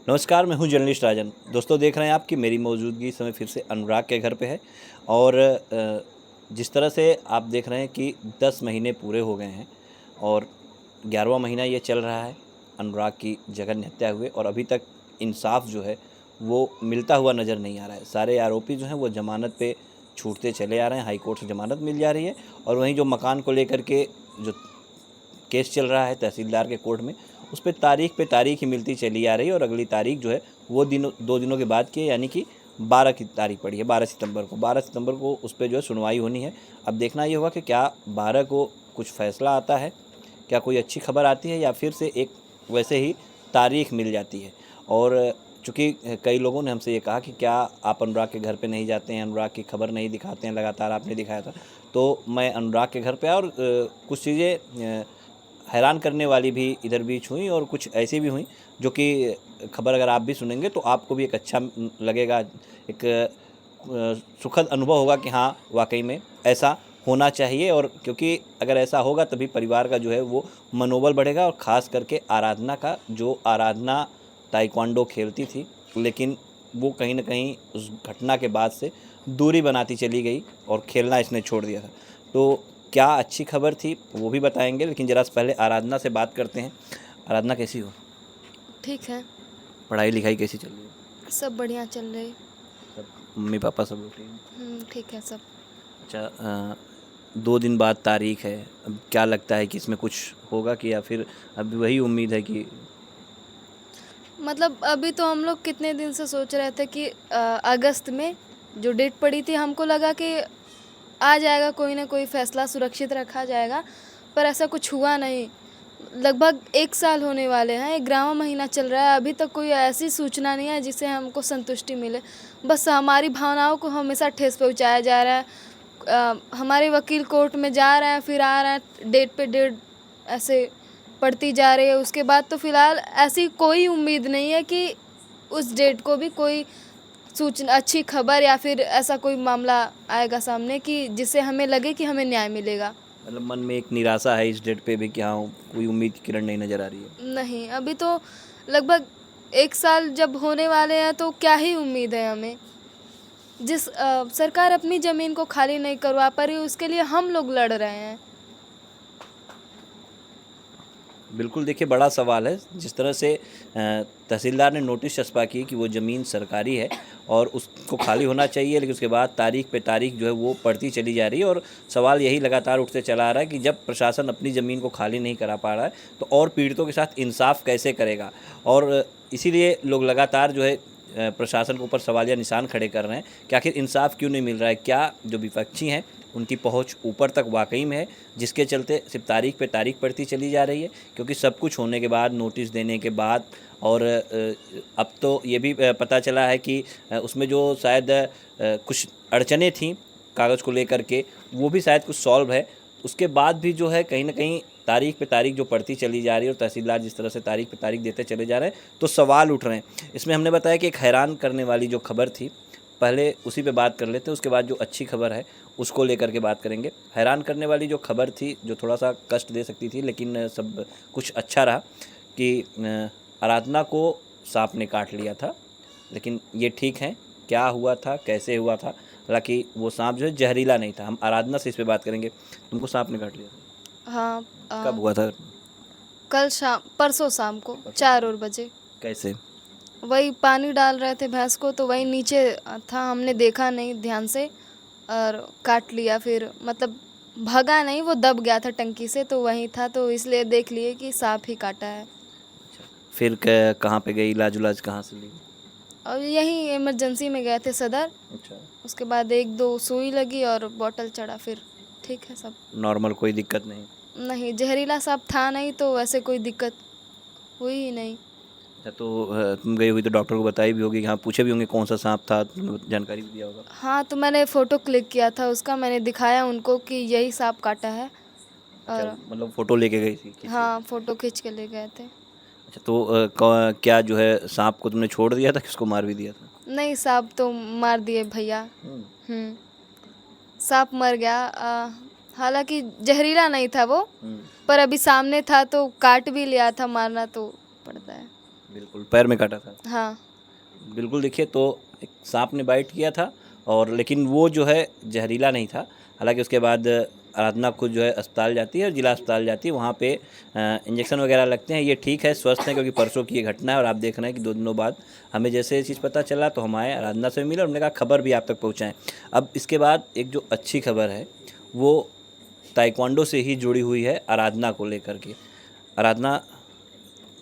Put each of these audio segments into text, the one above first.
नमस्कार, मैं हूं जर्नलिस्ट राजन। दोस्तों, देख रहे हैं आप कि मेरी मौजूदगी इस समय फिर से अनुराग के घर पे है और जिस तरह से आप देख रहे हैं कि 10 महीने पूरे हो गए हैं और 11वां महीना ये चल रहा है अनुराग की जघन्य हत्या हुए और अभी तक इंसाफ जो है वो मिलता हुआ नज़र नहीं आ रहा है। सारे आरोपी जो हैं वो ज़मानत पे छूटते चले आ रहे हैं, हाई कोर्ट से ज़मानत मिल जा रही है और वहीं जो मकान को लेकर के जो केस चल रहा है तहसीलदार के कोर्ट में, उस पे तारीख ही मिलती चली आ रही है और अगली तारीख जो है वो 2 दिनों के बाद की है, यानी कि 12 की तारीख पड़ी है, 12 सितंबर को उस पे जो है सुनवाई होनी है। अब देखना ये होगा कि क्या 12 को कुछ फ़ैसला आता है, क्या कोई अच्छी खबर आती है या फिर से एक वैसे ही तारीख मिल जाती है। और चूँकि कई लोगों ने हमसे ये कहा कि क्या आप अनुराग के घर पे नहीं जाते हैं, अनुराग की खबर नहीं दिखाते हैं, लगातार आपने दिखाया था। तो मैं अनुराग के घर पे आया और कुछ चीज़ें हैरान करने वाली भी इधर बीच हुई और कुछ ऐसी भी हुई जो कि खबर अगर आप भी सुनेंगे तो आपको भी एक अच्छा लगेगा, एक सुखद अनुभव होगा कि हाँ, वाक़ई में ऐसा होना चाहिए। और क्योंकि अगर ऐसा होगा तभी परिवार का जो है वो मनोबल बढ़ेगा और ख़ास करके आराधना ताइक्वांडो खेलती थी, लेकिन वो कहीं न कहीं उस घटना के बाद से दूरी बनाती चली गई और खेलना इसने छोड़ दिया था। तो क्या अच्छी खबर थी वो भी बताएँगे, लेकिन ज़रा से पहले आराधना से बात करते हैं। आराधना, कैसी हो? ठीक है। पढ़ाई-लिखाई कैसी चल रही है? सब बढ़िया चल रही। सब मम्मी-पापा सब लोग ठीक हैं? ठीक है सब। अच्छा, 2 दिन बाद तारीख है, अब क्या लगता है कि इसमें कुछ होगा कि या फिर अभी वही उम्मीद है कि मतलब अभी तो हम लोग कितने दिन से सोच रहे थे कि अगस्त में जो डेट पड़ी थी हमको लगा कि आ जाएगा, कोई ना कोई फ़ैसला सुरक्षित रखा जाएगा, पर ऐसा कुछ हुआ नहीं। लगभग 1 साल होने वाले हैं, 11वां महीना चल रहा है, अभी तक कोई ऐसी सूचना नहीं है जिससे हमको संतुष्टि मिले। बस हमारी भावनाओं को हमेशा ठेस पहुँचाया जा रहा है। हमारे वकील कोर्ट में जा रहे हैं, फिर आ रहे हैं, डेट पे डेट ऐसे पड़ती जा रही है। उसके बाद तो फ़िलहाल ऐसी कोई उम्मीद नहीं है कि उस डेट को भी कोई सूचना, अच्छी खबर या फिर ऐसा कोई मामला आएगा सामने कि जिससे हमें लगे कि हमें न्याय मिलेगा। मतलब मन में एक निराशा है इस डेट पे भी कि हाँ, कोई उम्मीद की किरण नहीं नज़र आ रही है? नहीं, अभी तो लगभग 1 साल जब होने वाले हैं तो क्या ही उम्मीद है हमें। जिस सरकार अपनी ज़मीन को खाली नहीं करवा पा रही, उसके लिए हम लोग लड़ रहे हैं। बिल्कुल, देखिए, बड़ा सवाल है। जिस तरह से तहसीलदार ने नोटिस चस्पा की कि वो ज़मीन सरकारी है और उसको खाली होना चाहिए, लेकिन उसके बाद तारीख पे तारीख जो है वो पड़ती चली जा रही है और सवाल यही लगातार उठते चला आ रहा है कि जब प्रशासन अपनी ज़मीन को खाली नहीं करा पा रहा है तो और पीड़ितों के साथ इंसाफ कैसे करेगा। और इसीलिए लोग लगातार जो है प्रशासन के ऊपर सवालिया निशान खड़े कर रहे हैं कि आखिर इंसाफ क्यों नहीं मिल रहा है। क्या जो विपक्षी हैं उनकी पहुंच ऊपर तक वाकई में है, जिसके चलते सिर्फ तारीख पे तारीख पड़ती चली जा रही है? क्योंकि सब कुछ होने के बाद, नोटिस देने के बाद और अब तो ये भी पता चला है कि उसमें जो शायद कुछ अड़चनें थीं कागज़ को लेकर के, वो भी शायद कुछ सॉल्व है। उसके बाद भी जो है कहीं न कहीं तारीख पे तारीख जो पड़ती चली जा रही है और तहसीलदार जिस तरह से तारीख पे तारीख देते चले जा रहे हैं, तो सवाल उठ रहे हैं। इसमें हमने बताया कि एक हैरान करने वाली जो खबर थी, पहले उसी पे बात कर लेते हैं, उसके बाद जो अच्छी खबर है उसको लेकर के बात करेंगे। हैरान करने वाली जो खबर थी, जो थोड़ा-सा कष्ट दे सकती थी, लेकिन सब कुछ अच्छा रहा कि आराधना को साँप ने काट लिया था। लेकिन ये ठीक है, क्या हुआ था, कैसे हुआ था? हालाँकि वो साँप जो है ज़हरीला नहीं था। हम आराधना से इस पे बात करेंगे। तुमको साँप ने काट लिया था? हाँ, कब हुआ था? कल शाम, परसों शाम को परसों 4 शाम और को। बजे। कैसे? वही पानी डाल रहे थे भैंस को, तो वही नीचे था, हमने देखा नहीं ध्यान से और काट लिया। फिर मतलब भगा नहीं, वो दब गया था टंकी से, तो वहीं था, तो इसलिए देख लिए कि सांप ही काटा है। अच्छा, फिर क कहाँ पे गई? इलाज-उलाज कहाँ से ली? और यहीं इमरजेंसी में गए थे सदर। अच्छा। उसके बाद 1-2 सुई लगी और बॉटल चढ़ा, फिर ठीक है सब। नॉर्मल, कोई दिक्कत नहीं? नहीं, जहरीला सांप था नहीं, तो वैसे कोई दिक्कत हुई ही नहीं। अच्छा, तो तुम गई हुई तो डॉक्टर को बताई भी होगी कि हाँ, पूछे भी होंगे कौन सा सांप था, तुमने जानकारी भी दिया होगा? हाँ, तो मैंने फ़ोटो क्लिक किया था उसका, मैंने दिखाया उनको कि यही सांप काटा है। अच्छा, और मतलब फ़ोटो लेके गई थी खींच के? हाँ, फ़ोटो खींच के ले गए थे। अच्छा, तो क्या जो है सांप को तुमने छोड़ दिया था कि उसको मार भी दिया था? नहीं, सांप तो मार दिए भैया। हुँ। हुँ, सांप मर गया। हालाँकि ज़हरीला नहीं था वो, हुँ। पर अभी सामने था तो काट भी लिया था, मारना तो पड़ता है। बिल्कुल, पैर में काटा था। हाँ। बिल्कुल, देखिए तो एक सांप ने बाइट किया था और लेकिन वो जो है जहरीला नहीं था। हालाँकि उसके बाद आराधना खुद जो है अस्पताल जाती है और जिला अस्पताल जाती है, वहाँ पे इंजेक्शन वगैरह लगते हैं। ये ठीक है, स्वस्थ हैं, क्योंकि परसों की ये घटना है और आप देख रहे हैं कि 2 दिनों बाद हमें जैसे ये चीज़ पता चला तो हम आए, आराधना से मिले और हमने कहा खबर भी आप तक पहुँचाएँ। अब इसके बाद एक जो अच्छी खबर है, वो ताइक्वांडो से ही जुड़ी हुई है आराधना को लेकर के। आराधना,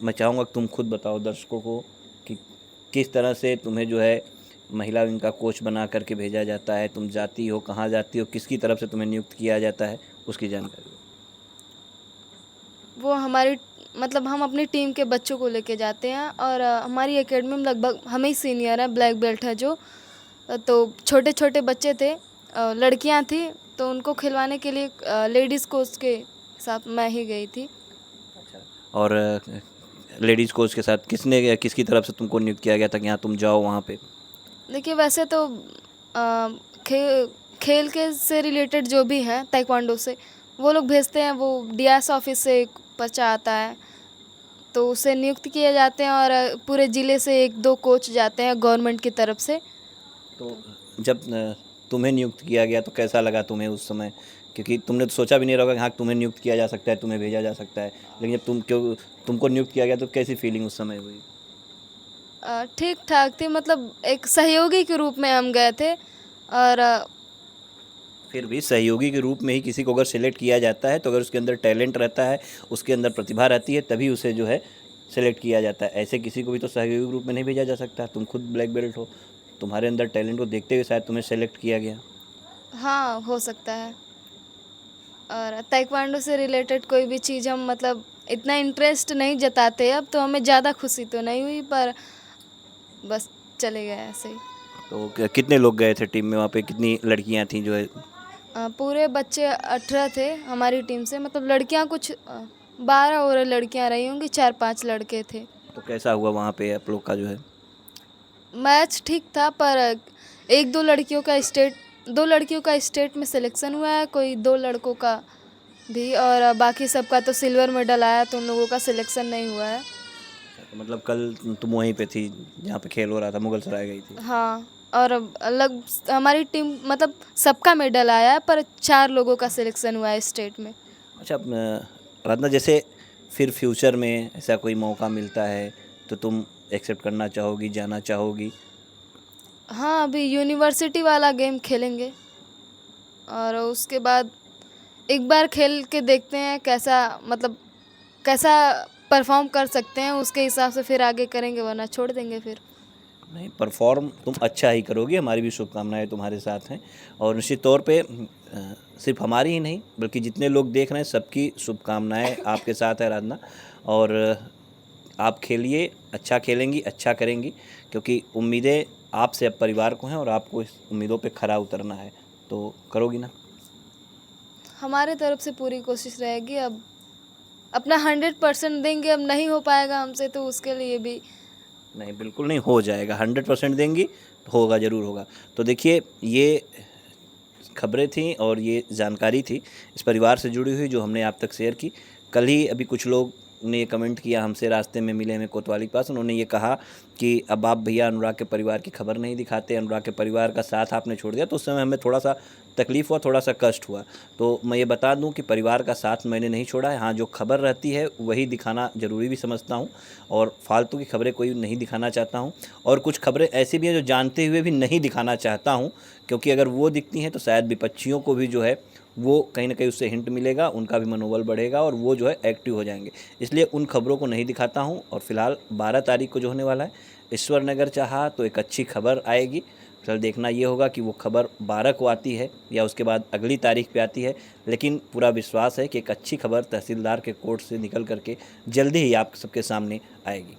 मैं चाहूँगा कि तुम खुद बताओ दर्शकों को कि किस तरह से तुम्हें जो है महिला विंग का कोच बना करके भेजा जाता है, तुम जाती हो, कहाँ जाती हो, किसकी तरफ से तुम्हें नियुक्त किया जाता है, उसकी जानकारी। वो हमारी मतलब हम अपनी टीम के बच्चों को लेके जाते हैं और हमारी एकेडमी में लगभग हम ही सीनियर हैं, ब्लैक बेल्ट है जो। तो छोटे छोटे बच्चे थे, लड़कियां थी, तो उनको खिलवाने के लिए लेडीज़ कोच के साथ मैं ही गई थी। अच्छा। और लेडीज़ कोच के साथ किसकी तरफ से तुमको नियुक्त किया गया था कि हाँ तुम जाओ वहाँ पे? देखिए वैसे तो खेल के से रिलेटेड जो भी हैं ताइक्वांडो से, वो लोग भेजते हैं, वो डीएस ऑफिस से एक पर्चा आता है, तो उसे नियुक्त किए जाते हैं और पूरे ज़िले से 1-2 कोच जाते हैं गवर्नमेंट की तरफ से। तो जब तुम्हें नियुक्त किया गया तो कैसा लगा तुम्हें उस समय? क्योंकि तुमने तो सोचा भी नहीं होगा कि हाँ तुम्हें नियुक्त किया जा सकता है, तुम्हें भेजा जा सकता है, लेकिन जब तुमको नियुक्त किया गया तो कैसी फीलिंग उस समय हुई? ठीक ठाक थी, मतलब एक सहयोगी के रूप में हम गए थे और फिर भी सहयोगी के रूप में ही किसी को अगर सिलेक्ट किया जाता है तो अगर उसके अंदर टैलेंट रहता है, उसके अंदर प्रतिभा रहती है, तभी उसे जो है सेलेक्ट किया जाता है। ऐसे किसी को भी तो सहयोगी के रूप में नहीं भेजा जा सकता। तुम खुद ब्लैक बेल्ट हो, तुम्हारे अंदर टैलेंट को देखते हुए शायद तुम्हें सेलेक्ट किया गया। हाँ, हो सकता है। और ताइक्वांडो से रिलेटेड कोई भी चीज़ हम मतलब इतना इंटरेस्ट नहीं जताते अब, तो हमें ज़्यादा खुशी तो नहीं हुई, पर बस चले गए ऐसे ही। तो कितने लोग गए थे टीम में? वहाँ पे कितनी लड़कियाँ थीं जो है? पूरे बच्चे 18 थे हमारी टीम से, मतलब लड़कियां कुछ 12 और लड़कियां रही होंगी, 4-5 लड़के थे। तो कैसा हुआ वहाँ पे आप लोग का जो है? मैच ठीक था, पर 2 लड़कियों का स्टेट में सिलेक्शन हुआ है, कोई 2 लड़कों का भी, और बाकी सबका तो सिल्वर मेडल आया, तो उन लोगों का सिलेक्शन नहीं हुआ है। तो मतलब कल तुम वहीं पे थी जहाँ पे खेल हो रहा था, मुगल सराय गई थी? हाँ, और अलग हमारी टीम मतलब सबका मेडल आया है, पर 4 लोगों का सिलेक्शन हुआ है स्टेट में। अच्छा, आराधना, जैसे फिर फ्यूचर में ऐसा कोई मौका मिलता है तो तुम एक्सेप्ट करना चाहोगी, जाना चाहोगी? हाँ, अभी यूनिवर्सिटी वाला गेम खेलेंगे और उसके बाद एक बार खेल के देखते हैं कैसा परफॉर्म कर सकते हैं, उसके हिसाब से फिर आगे करेंगे, वरना छोड़ देंगे फिर। नहीं, परफॉर्म तुम अच्छा ही करोगी, हमारी भी शुभकामनाएं तुम्हारे साथ हैं। और निश्चित तौर पे सिर्फ हमारी ही नहीं बल्कि जितने लोग देख रहे हैं सबकी शुभकामनाएं आपके साथ है आराधना। और आप खेलिए, अच्छा खेलेंगी, अच्छा करेंगी, क्योंकि उम्मीदें आपसे अब परिवार को हैं और आपको इस उम्मीदों पे खरा उतरना है। तो करोगी ना? हमारे तरफ से पूरी कोशिश रहेगी, अब अपना 100% देंगे, अब नहीं हो पाएगा हमसे तो उसके लिए भी। नहीं, बिल्कुल नहीं, हो जाएगा। 100% देंगी तो होगा, ज़रूर होगा। तो देखिए, ये खबरें थीं और ये जानकारी थी इस परिवार से जुड़ी हुई जो हमने आप तक शेयर की। कल ही अभी कुछ लोग ने ये कमेंट किया, हमसे रास्ते में मिले हमें कोतवाली के पास, उन्होंने ये कहा कि अब आप भैया अनुराग के परिवार की खबर नहीं दिखाते, अनुराग के परिवार का साथ आपने छोड़ दिया। तो उस समय हमें थोड़ा सा तकलीफ़ हुआ, थोड़ा सा कष्ट हुआ। तो मैं ये बता दूं कि परिवार का साथ मैंने नहीं छोड़ा है। हाँ, जो खबर रहती है वही दिखाना ज़रूरी भी समझता हूँ और फालतू की खबरें कोई नहीं दिखाना चाहता हूँ। और कुछ खबरें ऐसी भी हैं जो जानते हुए भी नहीं दिखाना चाहता हूँ, क्योंकि अगर वो दिखती हैं तो शायद विपक्षियों को भी जो है वो कहीं ना कहीं उससे हिंट मिलेगा, उनका भी मनोबल बढ़ेगा और वो जो है एक्टिव हो जाएंगे। इसलिए उन खबरों को नहीं दिखाता हूँ। और फिलहाल 12 तारीख को जो होने वाला है, ईश्वर ने अगर चाहा तो एक अच्छी खबर आएगी। कल देखना ये होगा कि वो खबर 12 को आती है या उसके बाद अगली तारीख पे आती है, लेकिन पूरा विश्वास है कि एक अच्छी खबर तहसीलदार के कोर्ट से निकल करके जल्दी ही आप सबके सामने आएगी।